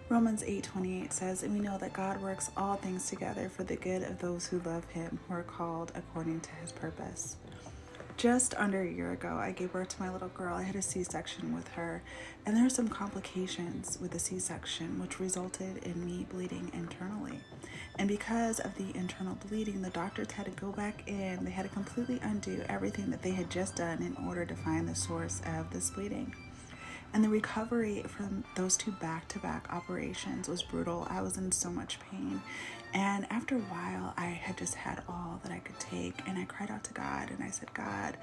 Romans 8:28 says, and we know that God works all things together for the good of those who love him, who are called according to his purpose. Just under a year ago, I gave birth to my little girl. I had a C-section with her, and there were some complications with the C-section, which resulted in me bleeding internally. And because of the internal bleeding, the doctors had to go back in. They had to completely undo everything that they had just done in order to find the source of this bleeding. And the recovery from those two back-to-back operations was brutal. I was in so much pain. And after a while, I had just had all that I could take. And I cried out to God and I said, God,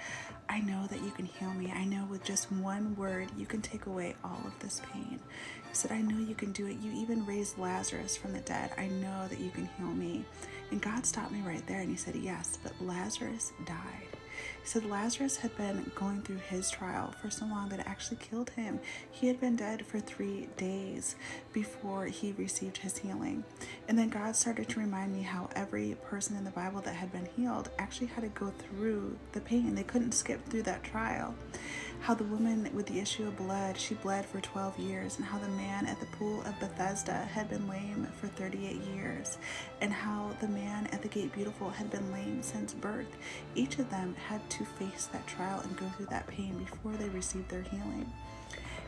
I know that you can heal me. I know with just one word, you can take away all of this pain. He said, I know you can do it. You even raised Lazarus from the dead. I know that you can heal me. And God stopped me right there and he said, yes, but Lazarus died. He said Lazarus had been going through his trial for so long that it actually killed him. He had been dead for 3 days before he received his healing. And then God started to remind me how every person in the Bible that had been healed actually had to go through the pain. They couldn't skip through that trial. How the woman with the issue of blood, she bled for 12 years, and how the man at the pool of Bethesda had been lame for 38 years, and how the man at the Gate Beautiful had been lame since birth. Each of them had to face that trial and go through that pain before they received their healing.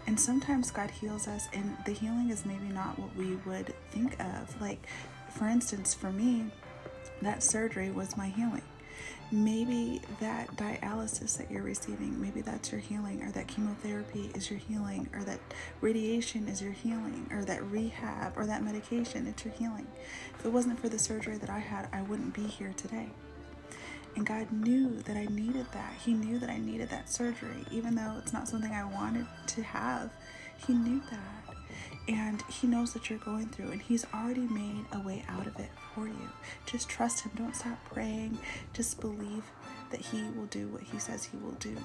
And sometimes God heals us, and the healing is maybe not what we would think of. Like, for instance, for me, that surgery was my healing. Maybe that dialysis that you're receiving, maybe that's your healing, or that chemotherapy is your healing, or that radiation is your healing, or that rehab or that medication, it's your healing. If it wasn't for the surgery that I had, I wouldn't be here today. And God knew that I needed that. He knew that I needed that surgery, even though it's not something I wanted to have. He knew that. And he knows that you're going through, and he's already made a way out of it for you. Just trust him. Don't stop praying. Just believe that he will do what he says he will do.